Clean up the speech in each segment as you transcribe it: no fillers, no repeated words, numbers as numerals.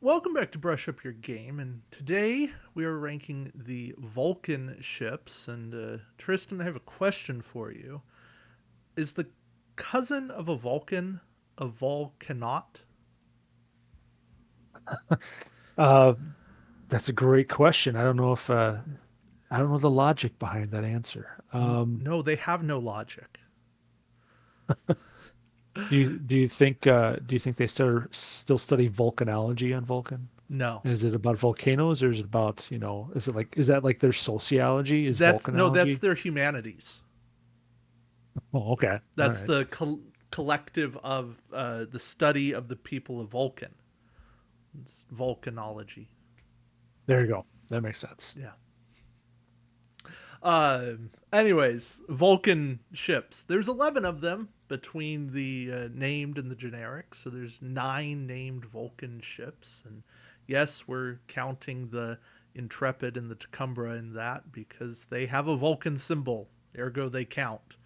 Welcome back to Brush Up Your Game, and today we are ranking the Vulcan ships. And Tristan, I have a question for you. Is the cousin of a Vulcan a Vulcanaut? Uh, that's a great question. I don't know the logic behind that answer. No, they have no logic. Do you think they still study volcanology on Vulcan? No, Is it about volcanoes or is it about, is that like their sociology is that's volcanology? their humanities. Oh, okay. All That's right. the collective of the study of the people of Vulcan. It's volcanology. There you go. That makes sense. Yeah. Anyways, Vulcan ships. There's 11 of them between the named and the generic. So there's 9 named Vulcan ships. And yes, we're counting the Intrepid and the Taccumbra in that because they have a Vulcan symbol. Ergo, they count.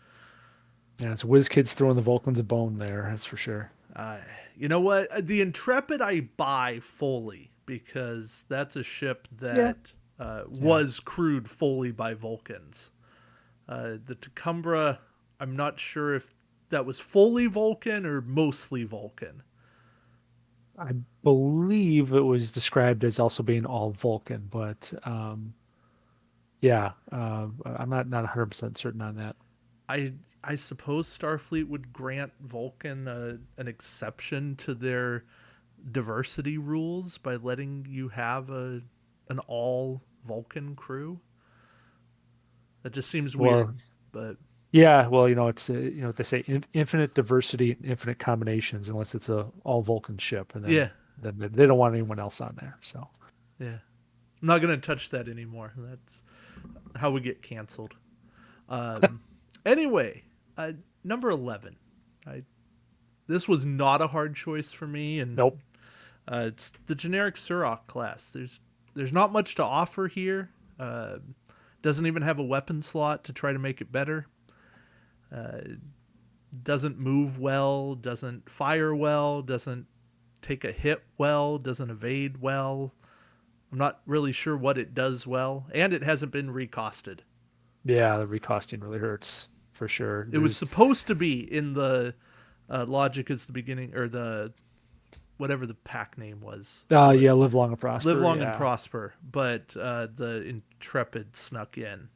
Yeah, it's whiz kids throwing the Vulcans a bone there, that's for sure. Uh, you know what? The Intrepid I buy fully because that's a ship Yeah. that Yeah. was crewed fully by Vulcans. The Taccumbra, I'm not sure if that was fully Vulcan or mostly Vulcan. I believe it was described as also being all Vulcan, but yeah, I'm not 100% certain on that. I I suppose Starfleet would grant Vulcan an exception to their diversity rules by letting you have an all Vulcan crew. That just seems weird, Well, but yeah, well, they say infinite diversity, infinite combinations, unless it's a all Vulcan ship, and yeah, then they don't want anyone else on there. So, yeah. I'm not gonna touch that anymore. That's how we get canceled. Um, anyway, number 11. I This was not a hard choice for me, and nope. it's the generic Surok class. There's not much to offer here. Doesn't even have a weapon slot to try to make it better. Doesn't move well. Doesn't fire well. Doesn't take a hit well. Doesn't evade well. I'm not really sure what it does well, and it hasn't been recosted. Yeah, the recosting really hurts for sure. It was There's supposed to be in the logic as the beginning or the whatever the pack name was. yeah, live long and Live prosper. long and Yeah, prosper, but the Intrepid snuck in.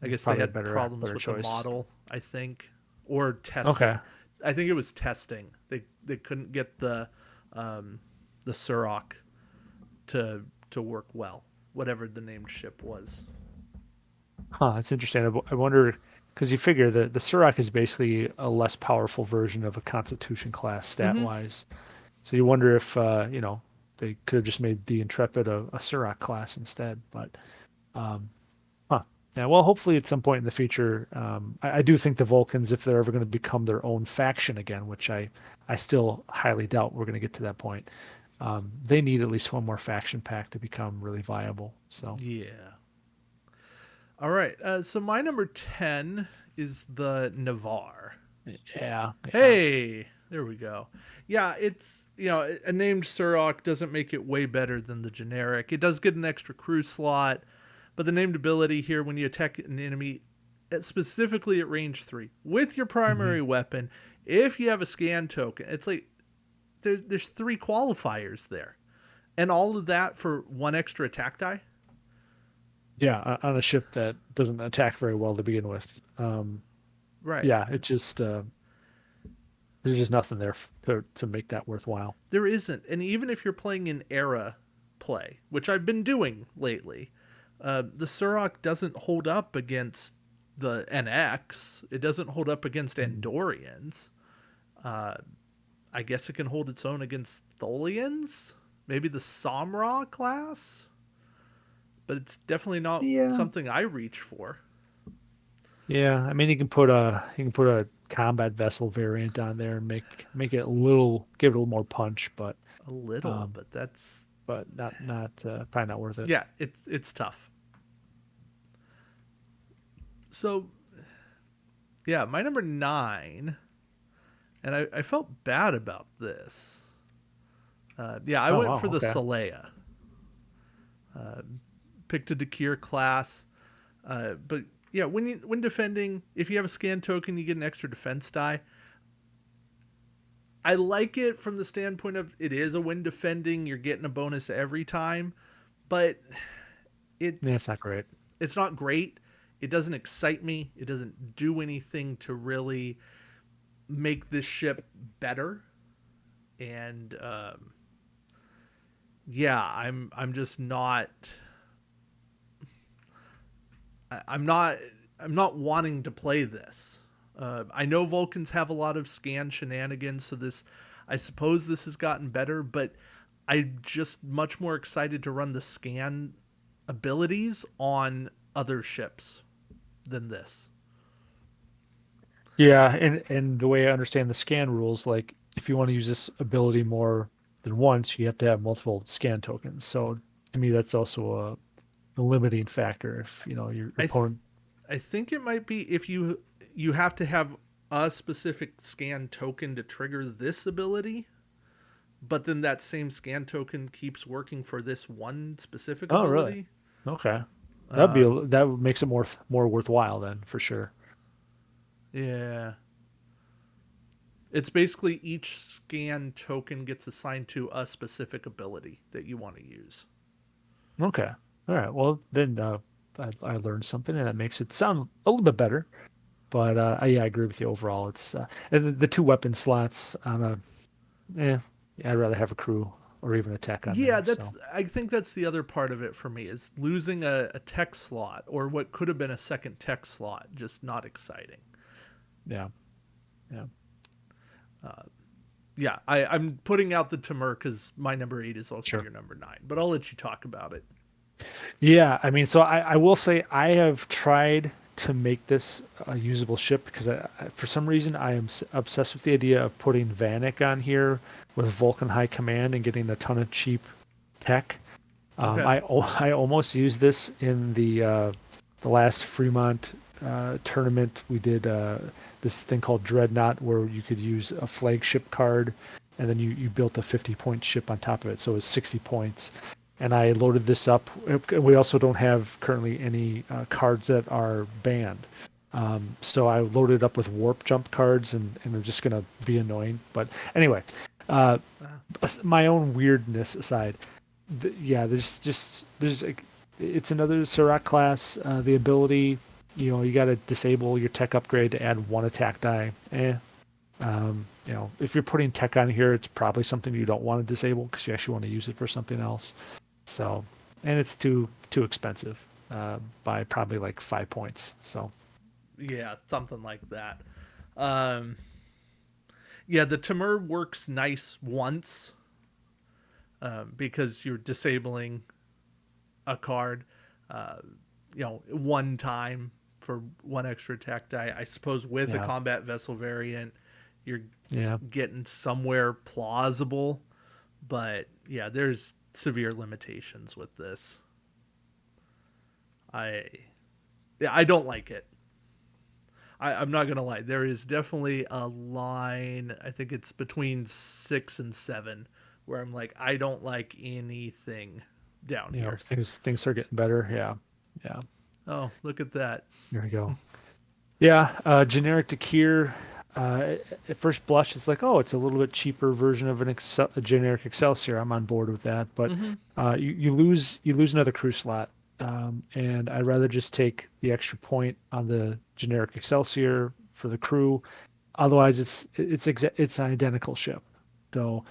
I it's guess they probably a had problems better with the choice. model, I think, or Okay. testing. I think it was testing. They couldn't get um, the Surok to work well, whatever the named ship was. Huh, that's interesting. I wonder because you figure that the Surak is basically a less powerful version of a Constitution class stat Mm-hmm. wise. So you wonder if they could have just made the Intrepid a Surak class instead. But um, huh. Yeah, well, hopefully at some point in the future, I do think the Vulcans, if they're ever going to become their own faction again, which I still highly doubt we're going to get to that point, they need at least one more faction pack to become really viable. So Yeah. All right. So my number 10 is the Navarre. yeah, yeah. Hey, there we go. Yeah, it's, a named Surok doesn't make it way better than the generic. It does get an extra crew slot, but the named ability here, when you attack an enemy, specifically at range 3, with your Hmm. primary weapon, if you have a scan token, it's like there's 3 qualifiers there. And all of that for 1 extra attack die? Yeah, on a ship that doesn't attack very well to begin with. Right. Yeah, it just there's just nothing there to make that worthwhile. There isn't. And even if you're playing an era play, which I've been doing lately, the Surok doesn't hold up against the NX. It doesn't hold up against Mm. Andorians. Uh, I guess it can hold its own against Tholians. Maybe the Samra class, but it's definitely not Yeah. something I reach for. Yeah, I mean you can put a combat vessel variant on there and make it a little give it a little more punch, A little, um but that's but not probably not worth it. yeah, it's tough. So yeah, my number 9, and I felt bad about this. Yeah, I Oh went wow, for the okay. Saleya. Picked a Dakir class. But yeah, when defending, if you have a scan token, you get an extra defense die. I like it from the standpoint of it is a win defending. You're getting a bonus every time, but Yeah, it's it's not great. it's not great. It doesn't excite me. It doesn't do anything to really make this ship better. And yeah, I'm just not. I'm not. I'm not wanting to play this. I know Vulcans have a lot of scan shenanigans, so this, I suppose, this has gotten better. But I'm just much more excited to run the scan abilities on other ships than this. Yeah, and the way I understand the scan rules, like if you want to use this ability more than once, you have to have multiple scan tokens. So to me, that's also a limiting factor. If you know your I th- opponent. I think it might be if you have to have a specific scan token to trigger this ability, but then that same scan token keeps working for this one specific Oh, really? ability. Okay, Um, that makes it more worthwhile then for sure. yeah, it's basically each scan token gets assigned to a specific ability that you want to use. Okay, all right. Well, then I learned something, and that makes it sound a little bit better. But yeah, I agree with you overall. It's and the two weapon slots on a yeah, I'd rather have a crew or even a tech on Yeah, there. that's So I think that's the other part of it for me is losing a tech slot or what could have been a second tech slot, just not exciting. yeah, yeah, Yeah, I'm putting out the Timur because my number 8 is also sure. your number 9, but I'll let you talk about it. Yeah, I mean, so I will say I have tried to make this a usable ship because for some reason I am obsessed with the idea of putting Vanek on here with Vulcan High Command and getting a ton of cheap tech. Okay. I almost used this in the last Fremont tournament. We did this thing called Dreadnought where you could use a flagship card and then you built a 50-point ship on top of it. So it was 60 points. And I loaded this up. We also don't have currently any cards that are banned. So I loaded up with warp jump cards and they're just going to be annoying. But anyway, uh, Uh, my own weirdness aside, yeah, there's like, it's another Serac class. The ability, you got to disable your tech upgrade to add one attack die. If you're putting tech on here, it's probably something you don't want to disable because you actually want to use it for something else. So, and it's too expensive by probably like 5 points. So, yeah, something like that. Um, yeah, the Timur works nice once because you're disabling a card, uh, one time for one extra attack die. I suppose with a yeah, combat vessel variant, you're yeah, getting somewhere plausible, but yeah, there's severe limitations with this. I yeah, I don't like it. I'm not gonna lie. There is definitely a line. I think it's between 6 and 7, where I'm like, I don't like anything down here. things are getting better. Yeah, yeah. Oh, look at that. There we go. Yeah, generic to Kier. At first blush, it's like, oh, it's a little bit cheaper version of a generic Excelsior. I'm on board with that, but Mm-hmm. you lose another crew slot, and I'd rather just take the extra point on the generic Excelsior for the crew. Otherwise, it's an identical ship. So,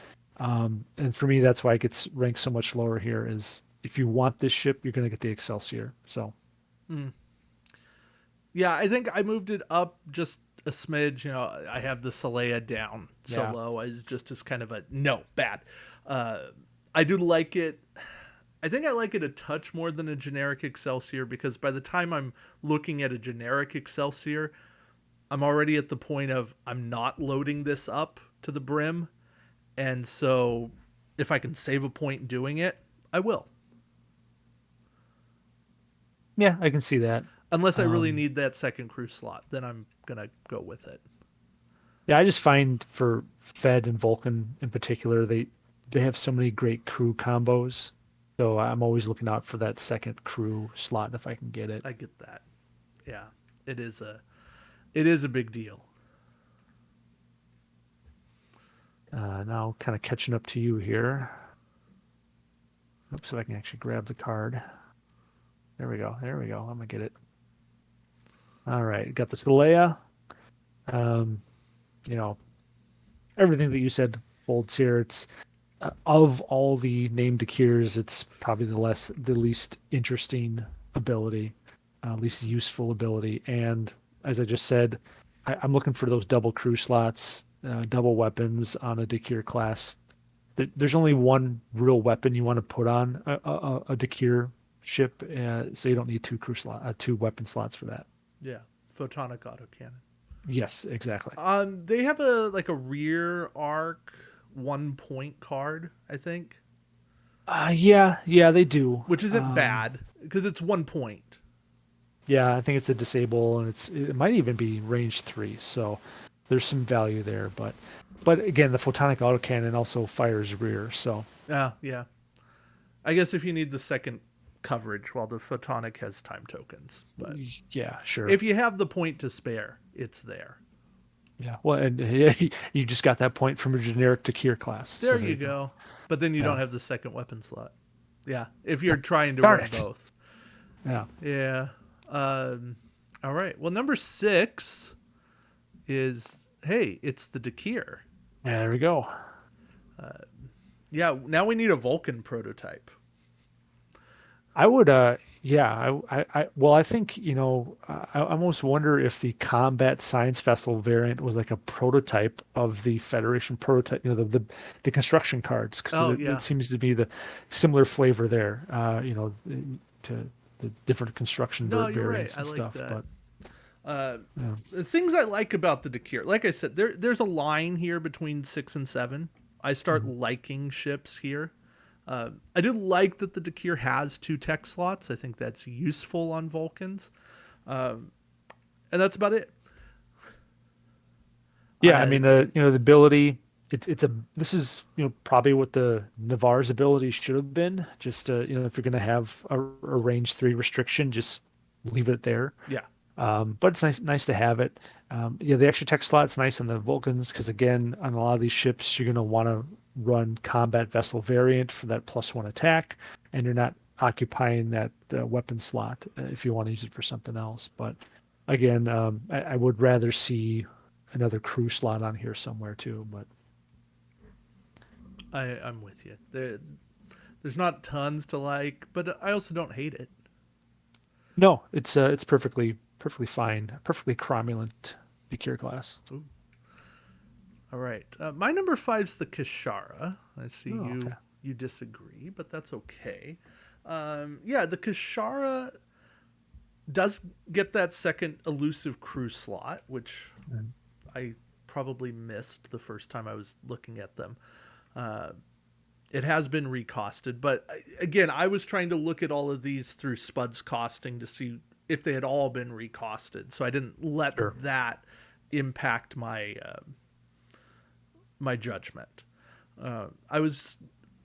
and for me, that's why it gets ranked so much lower here. Is if you want this ship, you're going to get the Excelsior. So, Mm. Yeah, I think I moved it up just a smidge. I have the Saleya down so yeah, low as just as kind of a no bad. Uh, I do like it. I think I like it a touch more than a generic Excelsior because by the time I'm looking at a generic Excelsior, I'm already at the point of I'm not loading this up to the brim. And so if I can save a point doing it, I will. yeah, I can see that. Unless I really Um, need that second crew slot, then I'm going to go with it. Yeah, I just find for Fed and Vulcan in particular, they have so many great crew combos. So I'm always looking out for that second crew slot if I can get it. I get that. Yeah, it is a big deal. Now, kind of catching up to you here. Oops, so I can actually grab the card. There we go. There we go. I'm gonna get it. All right, got the Leia. Um, you know, everything that you said holds here. It's of all the named Akirs, it's probably the least interesting ability, least useful ability. And as I just said, I'm looking for those double crew slots, double weapons on a Dakir class. There's only one real weapon you want to put on a Dakir ship, so you don't need two weapon slots for that. Yeah, photonic autocannon. Yes, exactly. They have a rear arc 1 point card, I think, Yeah, they do. which isn't bad because it's 1 point. Yeah, I think it's a disable, and it might even be range 3, so there's some value there. But again, the photonic autocannon also fires rear, so Yeah. I guess if you need the second coverage, while the photonic has time tokens, but yeah, sure. if you have the point to spare, it's there. Yeah, well, and yeah, you just got that point from a generic Takir class, There so there you you go. go. But then you don't Yeah, have the second weapon slot. Yeah, if you're trying to darn run it. both. Yeah, Yeah. Um, all right. Well, number 6 is, hey, it's the Dakir. yeah, there we go. Yeah, now we need a Vulcan prototype. I would, yeah, well, I think, I almost wonder if the combat science vessel variant was like a prototype of the Federation prototype, the construction cards, because Oh, it yeah. seems to be the similar flavor there, to the different construction No, you're right. variants I and like stuff. that. But Uh, yeah, the things I like about the Dakir, like I said, there's a line here between 6 and 7. I start mhm. liking ships here. I do like that the Dakir has 2 tech slots. I think that's useful on Vulcans, and that's about it. Yeah, I I mean, the ability. This is probably what the Navarre's ability should have been. Just if you're going to have a range 3 restriction, just leave it there. Yeah, But it's nice to have it. Yeah, the extra tech slot's nice on the Vulcans because again, on a lot of these ships, you're going to want to run combat vessel variant for that +1 attack, and you're not occupying that weapon slot if you want to use it for something else. But again, I would rather see another crew slot on here somewhere too. But I'm with you. There's not tons to like, but I also don't hate it. no, it's perfectly fine, perfectly cromulent Bakir class. Ooh. All right, my number 5's the Kishara. I see Oh, okay. you disagree, but that's okay. Yeah, the Kishara does get that second elusive crew slot, which Mm. I probably missed the first time I was looking at them. Uh, it has been recosted, but again, I was trying to look at all of these through Spud's costing to see if they had all been recosted, so I didn't let Sure. that impact my judgment. I was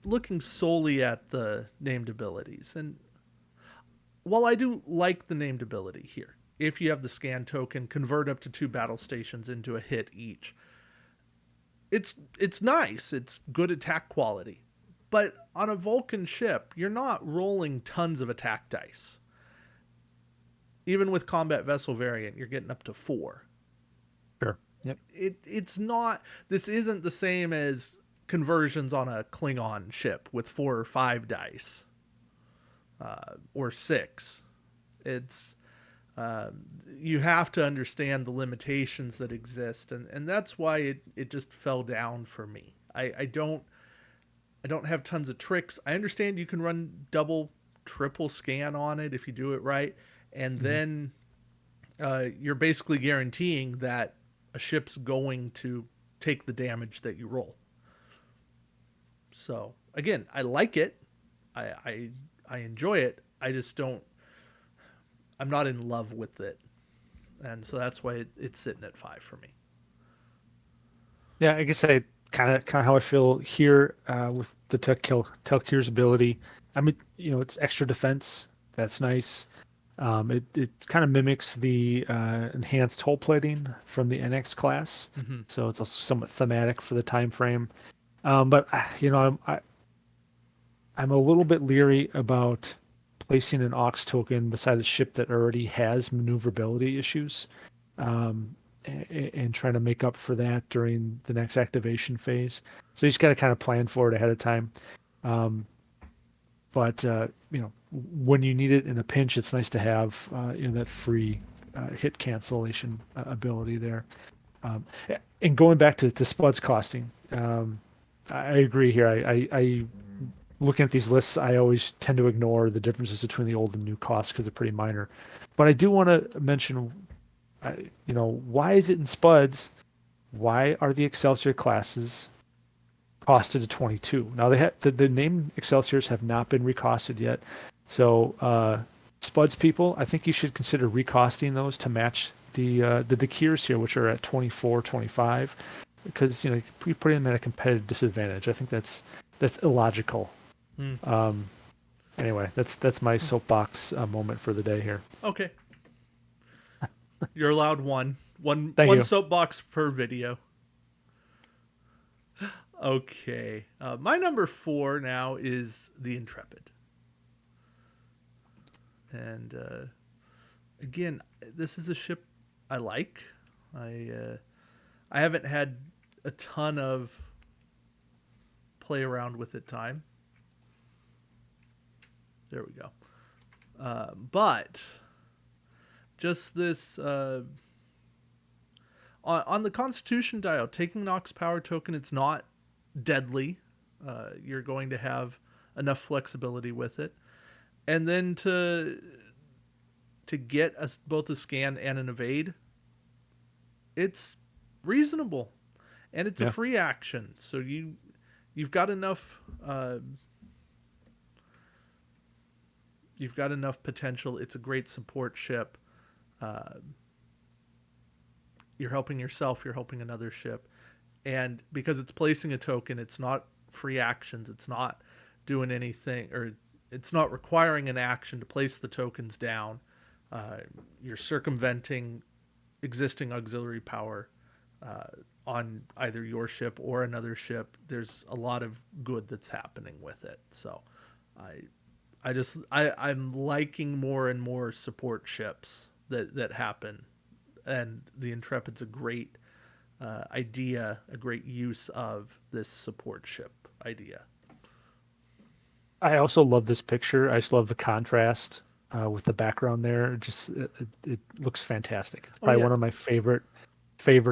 looking solely at the named abilities, and while I do like the named ability here, if you have the scan token, convert up to 2 battle stations into a hit each. It's nice. It's good attack quality. But on a Vulcan ship, you're not rolling tons of attack dice. Even with combat vessel variant, you're getting up to 4. Sure. Yep. It's not, this isn't the same as conversions on a Klingon ship with 4 or 5 dice, or 6. It's you have to understand the limitations that exist, and that's why it just fell down for me. I don't have tons of tricks. I understand you can run double, triple scan on it if you do it right, and Mhm. then you're basically guaranteeing that a ship's going to take the damage that you roll. So again, I like it. I enjoy it. I just don't. I'm not in love with it, and so that's why it's sitting at 5 for me. Yeah, I guess kind of how I feel here with the Telkir's ability. I mean, it's extra defense. That's nice. It kind of mimics the enhanced hull plating from the NX class, Hmm. so it's also somewhat thematic for the time frame. But I'm a little bit leery about placing an Aux token beside a ship that already has maneuverability issues, and trying to make up for that during the next activation phase. So you just got to kind of plan for it ahead of time. Um, but when you need it in a pinch, it's nice to have that free hit cancellation ability there. Um, and going back to Spud's costing, I agree here. I looking at these lists, I always tend to ignore the differences between the old and new costs because they're pretty minor. But I do want to mention, why is it in Spuds? Why are the Excelsior classes costed to 22? Now they have the named Excelsiors have not been recosted yet. So Spuds people, I think you should consider recosting those to match the Dakirs here, which are at 24, 25, because you put them at a competitive disadvantage. I think that's illogical. Mm. Um, anyway, that's my soapbox moment for the day here. Okay, you're allowed one. One Thank one you. soapbox per video. Okay, my number 4 now is the Intrepid, and again, this is a ship I like. I haven't had a ton of play around with it time. There we go. But just this on the Constitution dial, taking an Ox power token, it's not deadly. You're going to have enough flexibility with it, and then to get both a scan and an evade, it's reasonable, and it's a Yeah. free action. So you've got enough. You've got enough potential. It's a great support ship. Uh, you're helping yourself. You're helping another ship, and because it's placing a token, it's not free actions. It's not doing anything, or it's not requiring an action to place the tokens down. Uh, you're circumventing existing auxiliary power uh, on either your ship or another ship. There's a lot of good that's happening with it. So I'm liking more and more support ships that happen, and the Intrepid's a great idea, a great use of this support ship idea. I also love this picture. I just love the contrast with the background there. It looks fantastic. It's Oh probably yeah, one of my favorite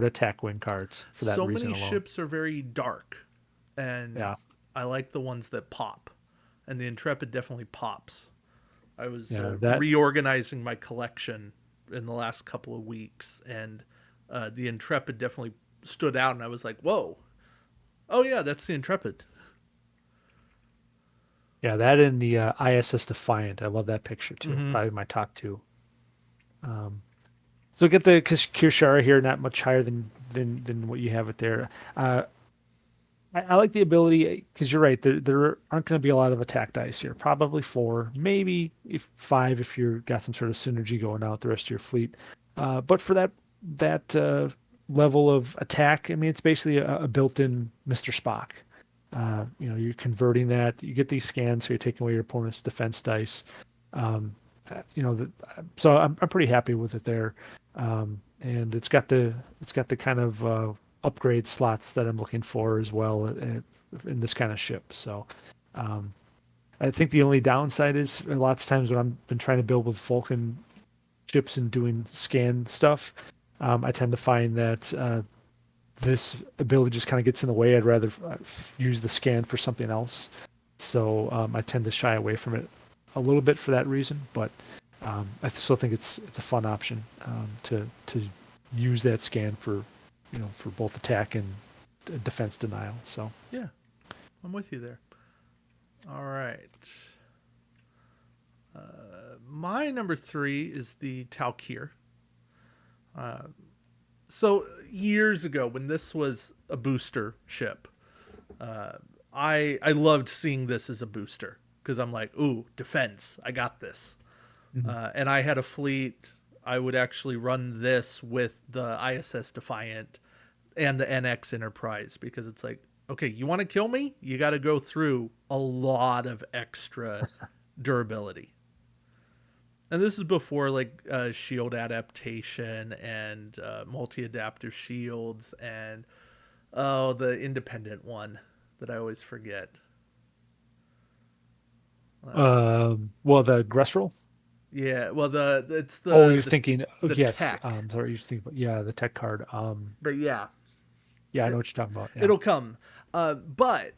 attack wing cards for that so reason many alone. ships are very dark, and Yeah, I like the ones that pop, and the Intrepid definitely pops. I was yeah. That reorganizing my collection in the last couple of weeks, and the Intrepid definitely stood out, and I was like, "Whoa, oh yeah, that's the Intrepid." yeah that and the ISS Defiant. I love that picture too. Mm-hmm. Probably my top two. Um, so get the Kirshara here, not much higher than what you have it there. Uh, I like the ability because you're right. There aren't going to be a lot of attack dice here. Probably four, maybe if five if you've got some sort of synergy going out with the rest of your fleet. But for that level of attack, I mean, it's basically a built-in Mr. Spock. You're converting that. You get these scans, so you're taking away your opponent's defense dice. Um, so I'm pretty happy with it there, and it's got the kind of upgrade slots that I'm looking for as well in this kind of ship. So I think the only downside is lots of times when I've been trying to build with Vulcan ships and doing scan stuff, I tend to find that this ability just kind of gets in the way. I'd rather use the scan for something else. So I tend to shy away from it a little bit for that reason, but I still think it's a fun option to use that scan for both attack and defense denial. So Yeah, I'm with you there. All right. My number 3 is the Talkir. So years ago, when this was a booster ship, I loved seeing this as a booster because I'm like, ooh, defense, I got this. Mhm. And I had a fleet. I would actually run this with the ISS Defiant and the NX Enterprise because it's like, okay, you want to kill me? You got to go through a lot of extra durability. And this is before like shield adaptation and multi adaptive shields and oh, the independent one that I always forget. Well, the Gressroll. Yeah, well, it's Oh, you're thinking, oh, the yes. tech, Sorry, you're thinking about, yeah, the tech card. but yeah, Yeah, I know it, what you're talking about. Yeah. it'll come. But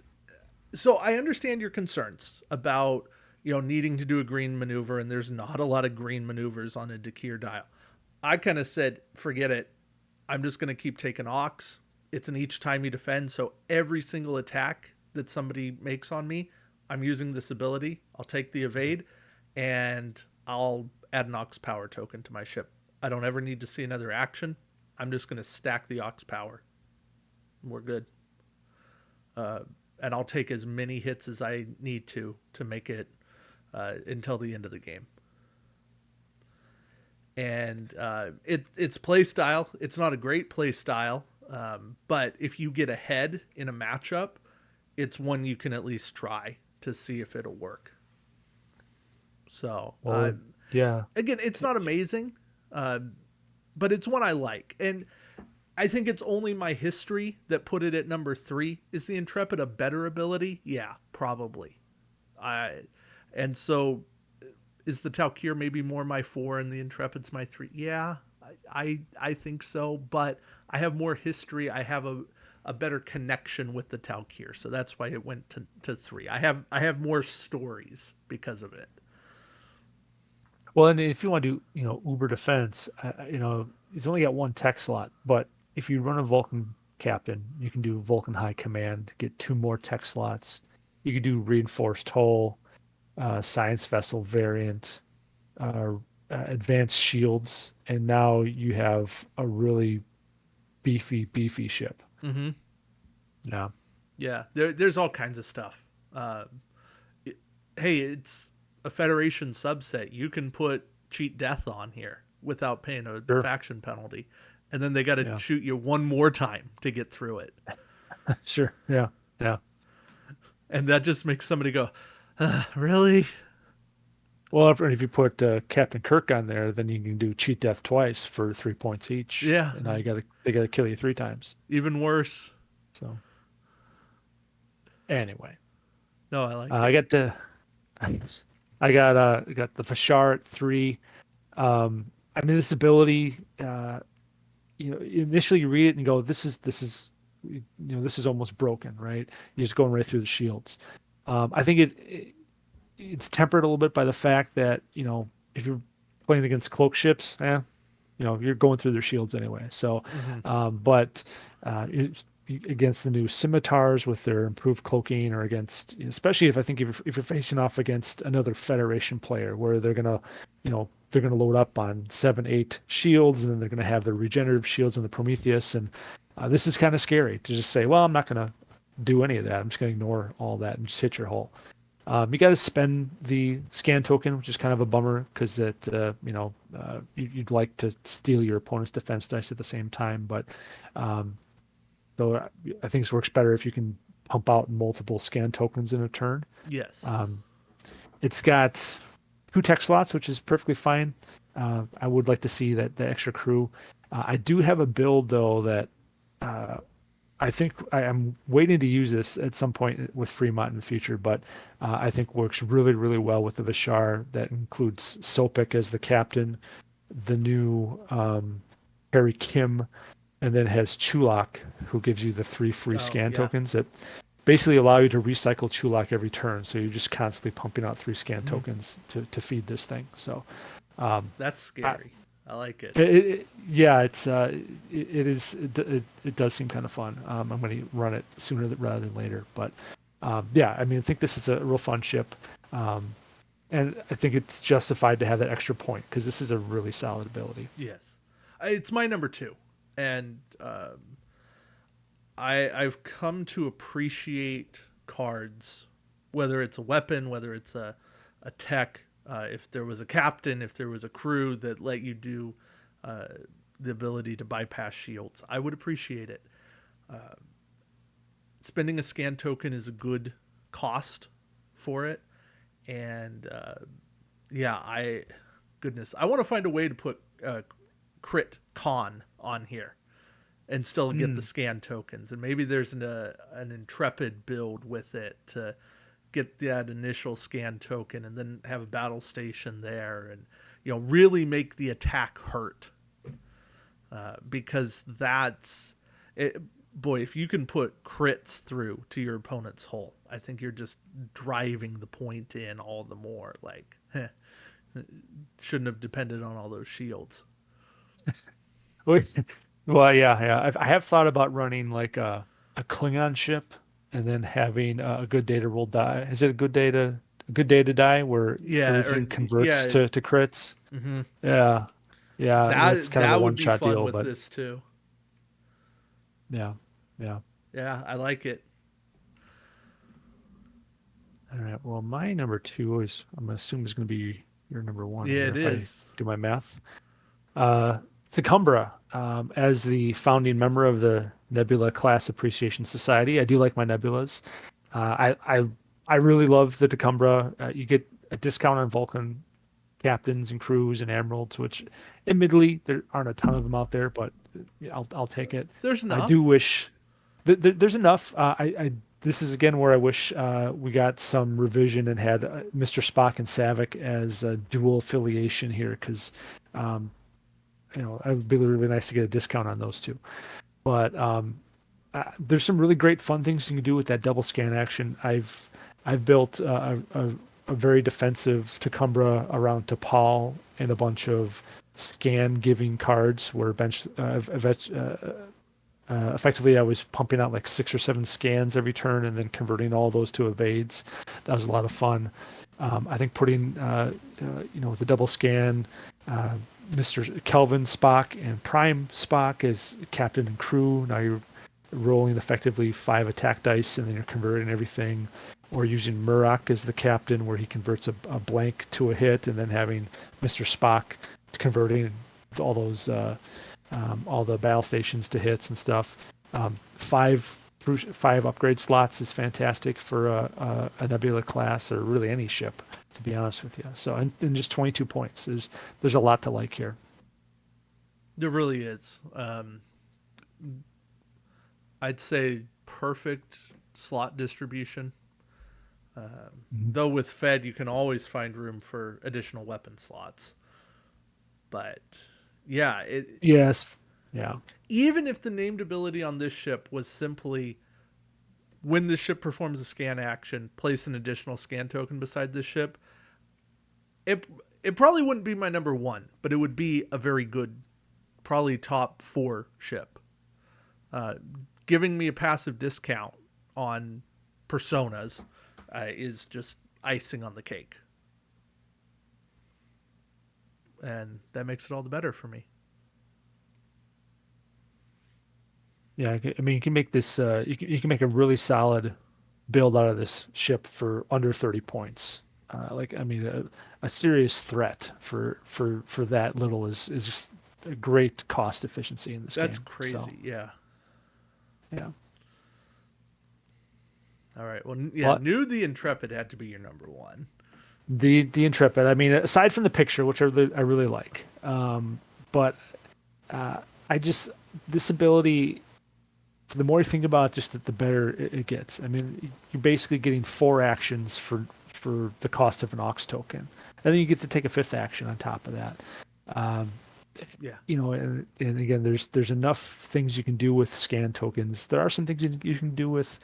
so I understand your concerns about needing to do a green maneuver, and there's not a lot of green maneuvers on a Dakir dial. I kind of said, forget it. I'm just going to keep taking Ox. It's an each time you defend, so every single attack that somebody makes on me, I'm using this ability. I'll take the evade, and I'll add an Ox power token to my ship. I don't ever need to see another action. I'm just going to stack the Ox power. We're good. And I'll take as many hits as I need to make it until the end of the game. And it's play style. It's not a great play style, but if you get ahead in a matchup, it's one you can at least try to see if it'll work. So Well, yeah. again, it's not amazing, uh, but it's one I like, and I think it's only my history that put it at number 3. Is the Intrepid a better ability? Yeah, probably. I and so is the Talkir maybe more my 4 and the Intrepid's my 3? Yeah, I think so, but I have more history. I have a better connection with the Talkir, so that's why it went to 3. I have more stories because of it. Well, and if you want to do, Uber defense, he's only got one tech slot, but if you run a Vulcan captain, you can do Vulcan High Command, get two more tech slots. You can do reinforced hull, science vessel variant, uh, advanced shields, and now you have a really beefy ship. Mm-hmm. Yeah, Yeah, there's all kinds of stuff. It, hey, it's a Federation subset. You can put cheat death on here without paying a sure. faction penalty, and then they got to Yeah, shoot you one more time to get through it, sure. Yeah, yeah. and that just makes somebody go, "Really?" Well, if you put Captain Kirk on there, then you can do cheat death twice for 3 points each, Yeah, and now they gotta kill you 3 times. even worse. So anyway, No, I like I it. got the I got the Fashar at 3. I mean, this ability, initially you read it and you go, this is almost broken, right? You're just going right through the shields. I think it's tempered a little bit by the fact that if you're playing against cloak ships, you're going through their shields anyway. So, Mm-hmm. but against the new scimitars with their improved cloaking, or against, especially if I think if you're facing off against another Federation player where they're gonna load up on 7, 8 shields, and then they're gonna have the regenerative shields and the Prometheus, and this is kind of scary to just say, well, I'm not gonna do any of that. I'm just gonna ignore all that and just hit your hull. You got to spend the scan token, which is kind of a bummer because you'd like to steal your opponent's defense dice at the same time. But um, though I think this works better if you can pump out multiple scan tokens in a turn. Yes. Um, it's got 2 tech slots, which is perfectly fine. I would like to see that the extra crew. I do have a build though that uh, I think I am waiting to use this at some point with Fremont in the future, but I think works really, really well with the Vishar. That includes Sopik as the captain, the new Harry Kim, and then has Chulak, who gives you the 3 free Oh scan yeah. tokens that basically allow you to recycle Chulak every turn. So you're just constantly pumping out 3 scan Mm-hmm. tokens to feed this thing. So um, That's I, scary. I like it. yeah, it is it does seem kind of fun. I'm going to run it sooner rather than later, but yeah, I mean, I think this is a real fun ship, um, and I think it's justified to have that extra point because this is a really solid ability. Yes, it's my number 2, and I've come to appreciate cards, whether it's a weapon, whether it's a tech. If there was a captain, if there was a crew that let you do uh, the ability to bypass shields, I would appreciate it. Spending a scan token is a good cost for it, and yeah, I want to find a way to put crit con on here and still get the Mm. scan tokens. And maybe there's an intrepid build with it to get that initial scan token and then have a battle station there and really make the attack hurt because that's it. Boy, if you can put crits through to your opponent's hull, I think you're just driving the point in all the more. Like, shouldn't have depended on all those shields. Wait, well, yeah. I have thought about running like a Klingon ship and then having a good day to roll die. Is it a good day to die where Yeah, or everything converts yeah, to crits? hmm Yeah, yeah. That's kind of a that one would be shot fun deal, with but this too. yeah, yeah. Yeah, I like it. All right. Well, my number two is I'm gonna assume is gonna be your number one Yeah, here it if I is. do my math. Tacumbra, as the founding member of the Nebula Class Appreciation Society, I do like my nebulas. I really love the Tacumbra. You get a discount on Vulcan captains and crews and admirals, which admittedly there aren't a ton of them out there, but I'll take it. There's I do enough. wish there's enough. I this is again where I wish we got some revision and had Mr. Spock and Savick as a dual affiliation here, because um, it would be really nice to get a discount on those two. But there's some really great fun things you can do with that double scan action. I've built a very defensive Tacumbra around T'Pol and a bunch of scan giving cards where effectively I was pumping out like 6 or 7 scans every turn and then converting all those to evades. That was a lot of fun. I think putting with the double scan, uh, Mr. Kelvin Spock and Prime Spock as captain and crew. Now you're rolling effectively 5 attack dice and then you're converting everything. Or using Murak as the captain, where he converts a blank to a hit, and then having Mr. Spock converting all the battle stations to hits and stuff. 5 upgrade slots is fantastic for a Nebula class or really any ship, to be honest with you. So and just 22 points. There's a lot to like here. There really is. I'd say perfect slot distribution. Mhm. Though with Fed, you can always find room for additional weapon slots. But yeah, Yes. Yeah. even if the named ability on this ship was simply when the ship performs a scan action, place an additional scan token beside this ship, it it probably wouldn't be my number one, but it would be a very good, probably top 4 ship. Uh, Giving me a passive discount on personas is just icing on the cake, and that makes it all the better for me. Yeah. I mean, you can make this. You can make a really solid build out of this ship for under 30 points. Like, I mean, a serious threat for that little is just a great cost efficiency in this That's game. So, crazy. Yeah. yeah. All right. Well, yeah. But Knew the Intrepid had to be your number one. the Intrepid, I mean, aside from the picture, which I really like, but uh, I just this ability. The more you think about it, just the better it gets. I mean, you're basically getting 4 actions for the cost of an Ox token, and then you get to take a 5th action on top of that. Um, Yeah. and again, there's enough things you can do with scan tokens. There are some things you can do with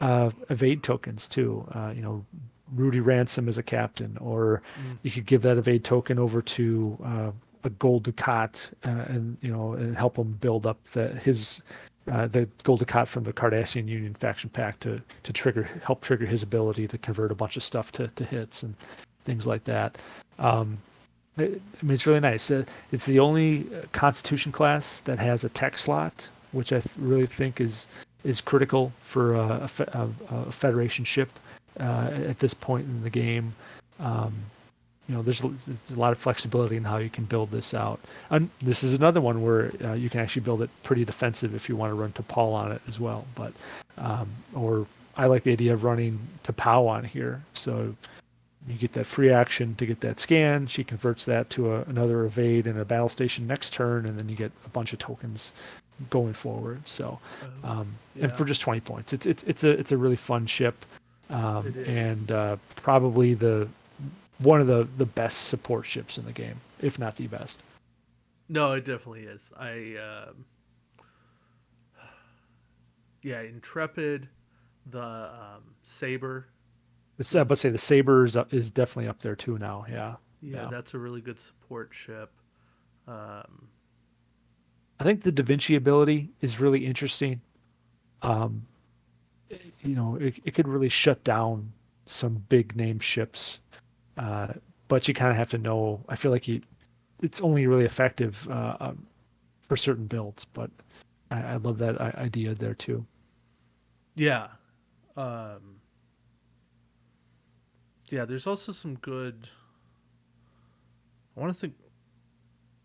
evade tokens too. Rudy Ransom as a captain, or Mm. you could give that evade token over to a gold ducat, and help him build up the gold ducat from the Cardassian Union faction pack to help trigger his ability to convert a bunch of stuff to hits and things like that. Um, I mean, it's really nice. It's the only Constitution class that has a tech slot, which really think is is critical for a Federation ship at this point in the game. Um, there's a lot of flexibility in how you can build this out. And this is another one where you can actually build it pretty defensive if you want to run T'Pol on it as well. But or I like the idea of running T'Pau on here. So you get that free action to get that scan. She converts that to another evade and a battle station next turn, and then you get a bunch of tokens going forward. So, Oh, and yeah, for just 20 points, it's a really fun ship, it is. and probably the one of the best support ships in the game, if not the best. No, it definitely is. Yeah, Intrepid, the Saber. But say the Saber is definitely up there too now. Yeah, Yeah, yeah. that's a really good support ship. Um, I think the Da Vinci ability is really interesting. Um, it could really shut down some big name ships, uh, but you kind of have to know. I feel like it's only really effective for certain builds, but I love that idea there too. yeah, um, yeah. There's also some good. I want to think.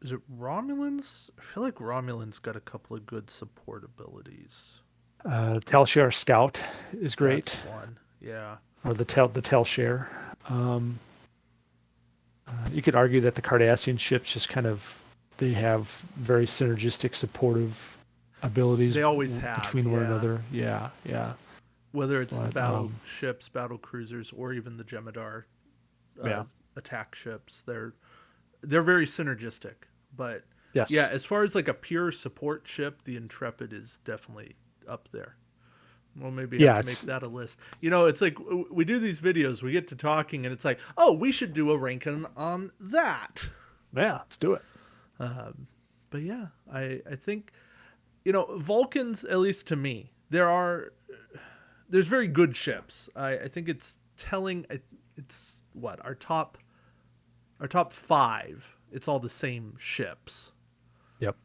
Is it Romulans? I feel like Romulans got a couple of good support abilities. Telshare Scout is great, That's one. Yeah. or the Telshare. Um, you could argue that the Cardassian ships just kind of they have very synergistic supportive abilities They always have, between one yeah. another. Yeah, yeah. Whether it's the But battleships, battle cruisers, or even the Jemadar uh, yeah, attack ships, they're very synergistic. But yeah, yes, as far as like a pure support ship, the Intrepid is definitely up there. We'll maybe have yeah. to make that a list. It's like we do these videos, we get to talking, and it's like, oh, we should do a ranking on that. Yeah, let's do it. But yeah, I think Vulcans, at least to me, there's very good ships. I think it's telling. It's what our top five. It's all the same ships. Yep.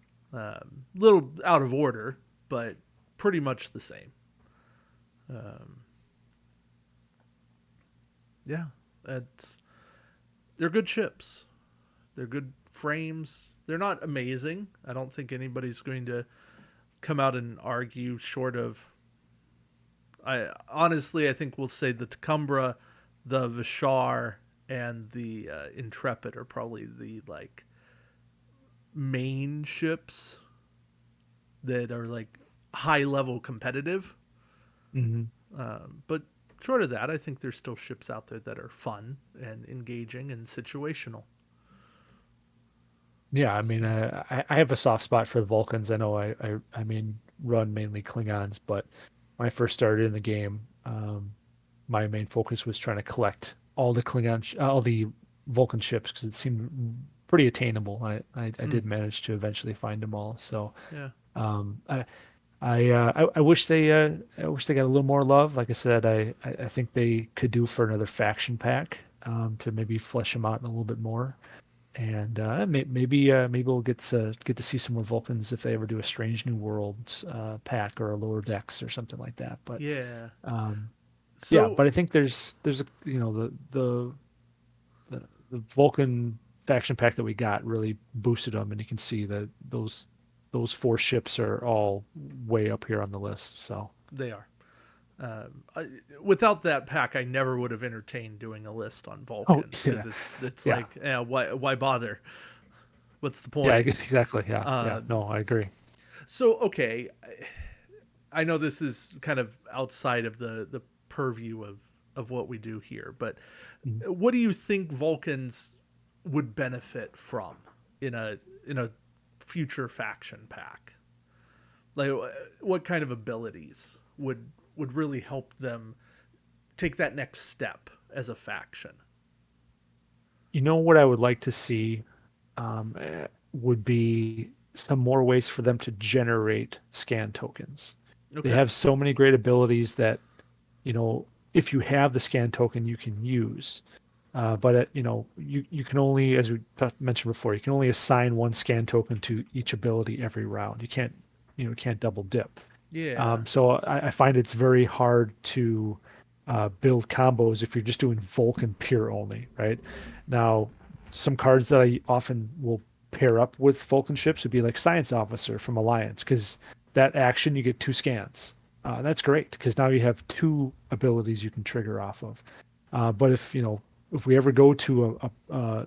Little out of order, but pretty much the same. Yeah, it's they're good ships. They're good frames. They're not amazing. I don't think anybody's going to come out and argue short of. I think we'll say the Tacumbra, the Vishar, and the Intrepid are probably the like main ships that are like high level competitive. Hmm. But short of that, I think there's still ships out there that are fun and engaging and situational. Yeah, I mean, I have a soft spot for the Vulcans. I know I run mainly Klingons, but when I first started in the game, my main focus was trying to collect all the all the Vulcan ships because it seemed pretty attainable. I Mm, did manage to eventually find them all. So yeah, um, I wish I wish they got a little more love. Like I said, I think they could do for another faction pack to maybe flesh them out a little bit more. And maybe we'll get to see some more Vulcans if they ever do a Strange New Worlds pack or a Lower Decks or something like that. But yeah. um, yeah, So but I think there's a the Vulcan faction pack that we got really boosted them, and you can see that those four ships are all way up here on the list. So they are. I, without that pack, I never would have entertained doing a list on oh Vulcans yeah, because it's yeah, like, why bother? What's the yeah, point? exactly, yeah, yeah. Uh, No, I agree. so okay, I know this is kind of outside of the purview of what we do here, but Mhm. what do you think Vulcans would benefit from in a future faction pack? Like, what kind of abilities would really help them take that next step as a faction? You know what I would like to see would be some more ways for them to generate scan tokens. They Okay. have so many great abilities that, if you have the scan token, you can use. But you can only, as we mentioned before, you can only assign one scan token to each ability every round. You can't double dip. Yeah. So I find it's very hard to build combos if you're just doing Vulcan pure only, right? Now, some cards that I often will pair up with Vulcan ships would be like Science Officer from Alliance, because that action you get two scans. That's great because now you have two abilities you can trigger off of. But if we ever go to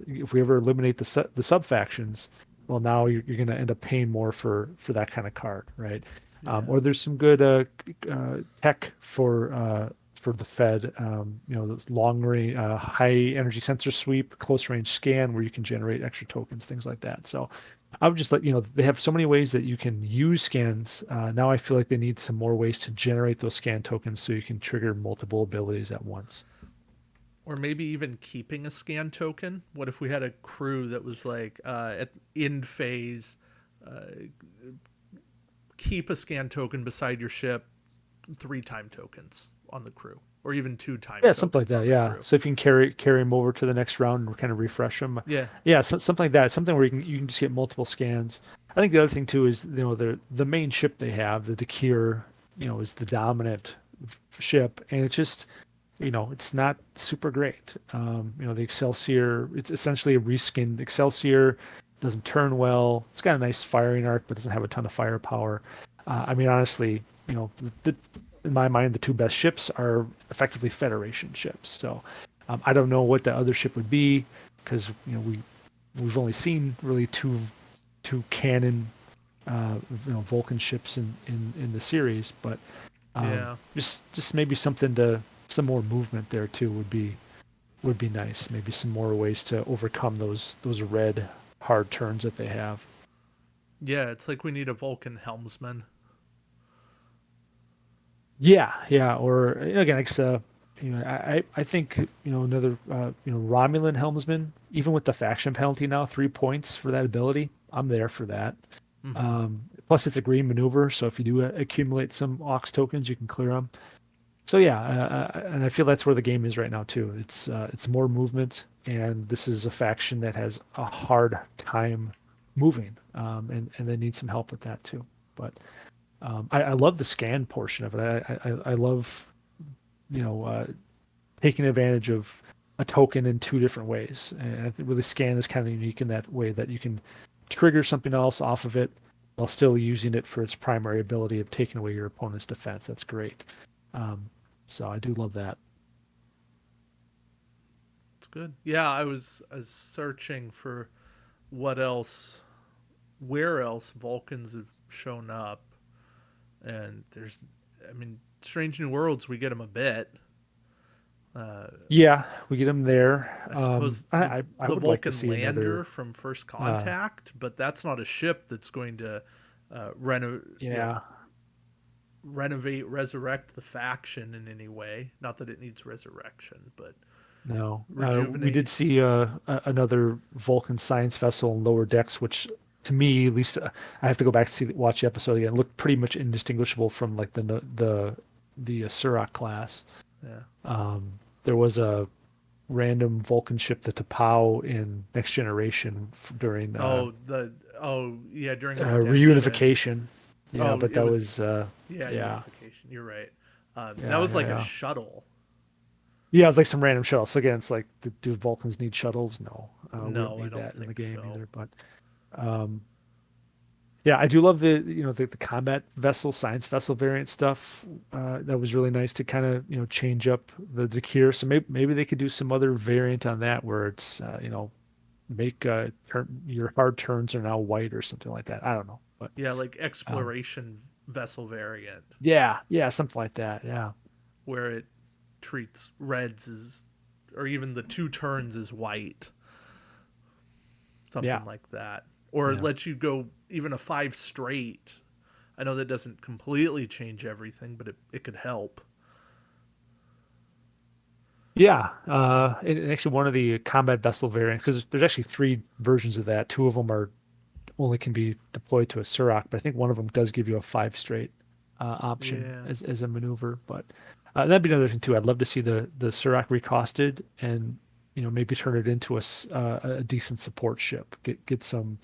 if we ever eliminate the sub factions, well, now you're going to end up paying more for that kind of card, right? Yeah. Or there's some good tech for the Fed. Those long range, high energy sensor sweep, close range scan, where you can generate extra tokens, things like that. So I would just they have so many ways that you can use scans. Now I feel like they need some more ways to generate those scan tokens so you can trigger multiple abilities at once. Or maybe even keeping a scan token. What if we had a crew that was like at end phase, uh, keep a scan token beside your ship, 3 time tokens on the crew, or even 2 time Yeah, something like tokens that. on the Yeah. crew. So if you can carry them over to the next round and kind of refresh them, Yeah. yeah, something like that. Something where you can just get multiple scans. I think the other thing too is the main ship they have, the Dakir, is the dominant ship, and it's just it's not super great. The Excelsior, it's essentially a reskinned Excelsior. Doesn't turn well. It's got a nice firing arc, but doesn't have a ton of firepower. I mean, honestly, in my mind, the two best ships are effectively Federation ships. So I don't know what the other ship would be because we've only seen really two canon Vulcan ships in the series, but Yeah. just maybe some more movement there too would be nice. Maybe some more ways to overcome those red hard turns that they have. Yeah. It's like we need a Vulcan helmsman. Yeah, yeah. Or again, it's, I think another Romulan helmsman, even with the faction penalty now, 3 points for that ability. I'm there for that. Mm-hmm. Plus, it's a green maneuver, so if you do accumulate some Aux tokens, you can clear them. So yeah, and I feel that's where the game is right now too. It's more movement, and this is a faction that has a hard time moving, and they need some help with that too. But I love the scan portion of it. I love you know uh, taking advantage of a token in two different ways, and I think really scan is kind of unique in that way that you can trigger something else off of it while still using it for its primary ability of taking away your opponent's defense. That's great. Um, so I do love that. It's good. Yeah. I was searching for what else, where else Vulcans have shown up, and there's, I mean, Strange New Worlds. We get them a bit. Uh, Yeah, we get them there. I suppose I the would like to Vulcan see lander another. from First Uh, Contact, but that's not a ship that's going to yeah, renovate, resurrect the faction in any way. Not that it needs resurrection, but no. We rejuvenate. did see another Vulcan science vessel in lower decks, which to me, at least, I have to go back to watch the episode again. It looked pretty much indistinguishable from like the Surak class. Yeah. There was a random Vulcan ship, the T'Pau in Next Generation during Oh yeah, during Redemption. reunification. Yeah, Oh, but it that was, was yeah, yeah, unification. You're right. That yeah, was yeah, like a yeah. shuttle. Yeah, it was like some random shuttle. So again, it's like, do Vulcans need shuttles? No, we don't No, I need don't that in the think game so. either. But um, yeah, I do love the combat vessel, science vessel variant stuff. That was really nice to kind of change up the Dakir. So maybe they could do some other variant on that where it's make your hard turns are now white or something like that. I don't know, but Yeah, like um, exploration vessel variant yeah, something like that. Yeah, where it treats reds as, or even the 2 turns as white, yeah, something like that, or yeah. let you go even a 5 straight. I know that doesn't completely change everything, but it could help. Yeah, and actually one of the combat vessel variants, because there's actually three versions of that. Two of them are only can be deployed to a Surak, but I think one of them does give you a five straight option Yeah. as a maneuver. But that'd be another thing too. I'd love to see the Surak recosted and maybe turn it into a decent support ship. Get some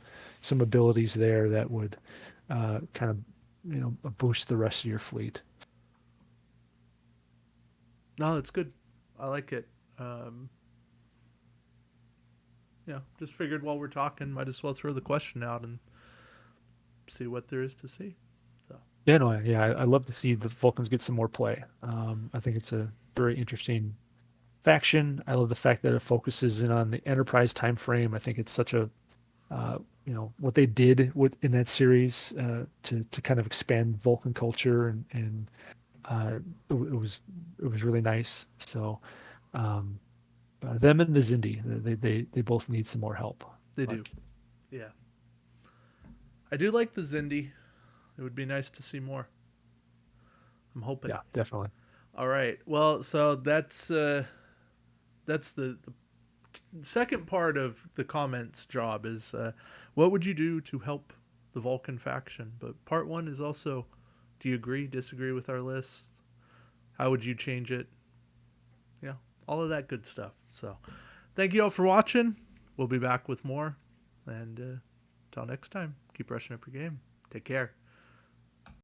abilities there that would kind of boost the rest of your fleet. No, it's good. I like it. Just figured while we're talking, might as well throw the question out and see what there is to see. So Yeah, no, yeah, I love to see the Vulcans get some more play. I think it's a very interesting faction. I love the fact that it focuses in on the Enterprise time frame. I think it's such a what they did in that series to kind of expand Vulcan culture and uh, it was really nice. So um, them and the Zindi, they both need some more help. they But do. Yeah. I do like the Zindi. It would be nice to see more. I'm hoping. yeah, definitely. All right. Well, so that's the second part of the comments job is what would you do to help the Vulcan faction? But part one is also, do you agree, disagree with our list? How would you change it? Yeah, all of that good stuff. So, thank you all for watching. We'll be back with more. And until next time, keep brushing up your game. Take care.